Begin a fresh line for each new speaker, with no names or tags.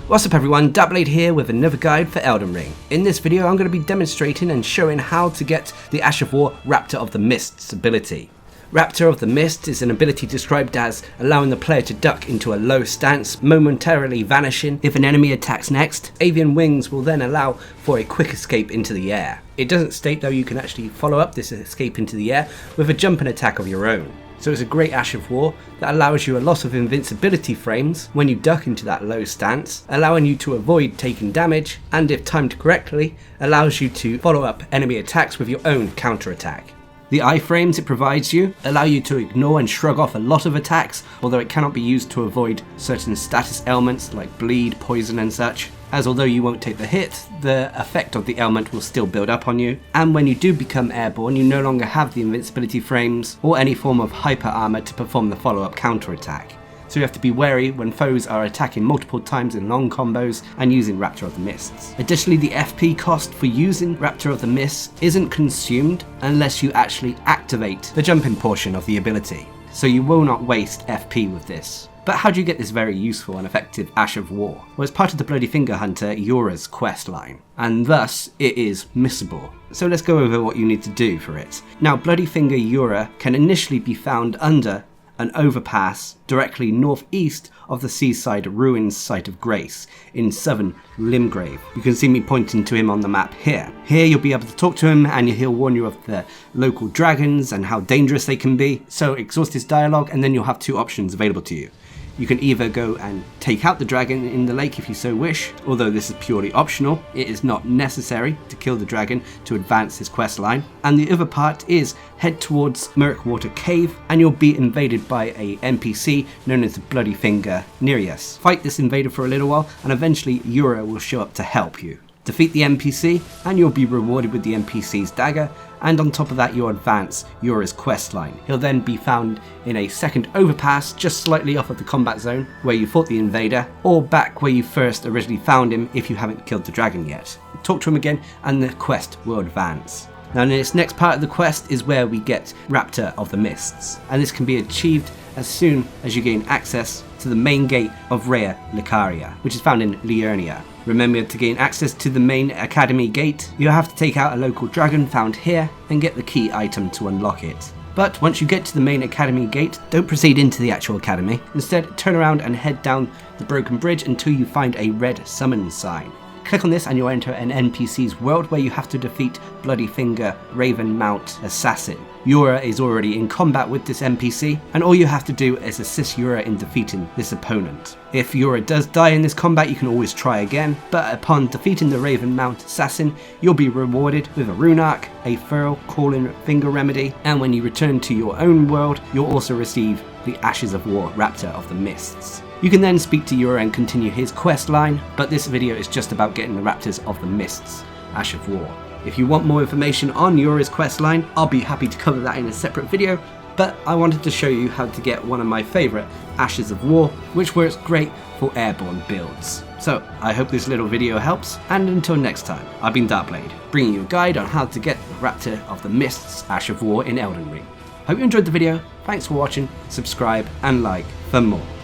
What's up everyone, Darcblade here with another guide for Elden Ring. In this video I'm going to be demonstrating and showing how to get the Ash of War Raptor of the Mists ability. Raptor of the Mist is an ability described as allowing the player to duck into a low stance, momentarily vanishing if an enemy attacks next. Avian wings will then allow for a quick escape into the air. It doesn't state though you can actually follow up this escape into the air with a jump and attack of your own. So it's a great Ash of War that allows you a loss of invincibility frames when you duck into that low stance, allowing you to avoid taking damage, and if timed correctly, allows you to follow up enemy attacks with your own counter attack. The iframes it provides you allow you to ignore and shrug off a lot of attacks, although it cannot be used to avoid certain status ailments like bleed, poison and such, as although you won't take the hit, the effect of the ailment will still build up on you, and when you do become airborne you no longer have the invincibility frames or any form of hyper armor to perform the follow-up counter attack. So you have to be wary when foes are attacking multiple times in long combos and using Raptor of the Mists. Additionally, the FP cost for using Raptor of the Mists isn't consumed unless you actually activate the jumping portion of the ability, so you will not waste FP with this. But how do you get this very useful and effective Ash of War? Well, it's part of the Bloody Finger Hunter Yura's quest line, and thus it is missable. So let's go over what you need to do for it. Now, Bloody Finger Yura can initially be found under an overpass directly northeast of the seaside ruins site of Grace in southern Limgrave. You can see me pointing to him on the map here. Here you'll be able to talk to him and he'll warn you of the local dragons and how dangerous they can be. So exhaust his dialogue and then you'll have two options available to you. You can either go and take out the dragon in the lake if you so wish, although this is purely optional. It is not necessary to kill the dragon to advance his quest line. And the other part is head towards Murkwater Cave and you'll be invaded by a NPC known as the Bloody Finger Nereus. Fight this invader for a little while and eventually Yura will show up to help you. Defeat the NPC and you'll be rewarded with the NPC's dagger, and on top of that you'll advance Yura's questline. He'll then be found in a second overpass just slightly off of the combat zone where you fought the invader, or back where you first originally found him if you haven't killed the dragon yet. Talk to him again and the quest will advance. Now in this next part of the quest is where we get Raptor of the Mists, and this can be achieved as soon as you gain access to the main gate of Rhea Licaria, which is found in Liurnia. Remember, to gain access to the main academy gate, you have to take out a local dragon found here and get the key item to unlock it. But once you get to the main academy gate, don't proceed into the actual academy. Instead, turn around and head down the broken bridge until you find a red summon sign. Click on this and you'll enter an NPC's world where you have to defeat Bloody Finger Raven Mount Assassin. Yura is already in combat with this NPC, and all you have to do is assist Yura in defeating this opponent. If Yura does die in this combat, you can always try again, but upon defeating the Raven Mount Assassin, you'll be rewarded with a rune arc, a Feral Calling Finger Remedy, and when you return to your own world, you'll also receive the Ashes of War Raptor of the Mists. You can then speak to Yura and continue his quest line, but this video is just about getting the Raptors of the Mists, Ash of War. If you want more information on Yura's quest line, I'll be happy to cover that in a separate video, but I wanted to show you how to get one of my favourite Ashes of War, which works great for airborne builds. So I hope this little video helps, and until next time, I've been Darcblade, bringing you a guide on how to get the Raptor of the Mists, Ash of War in Elden Ring. Hope you enjoyed the video, thanks for watching, subscribe and like for more.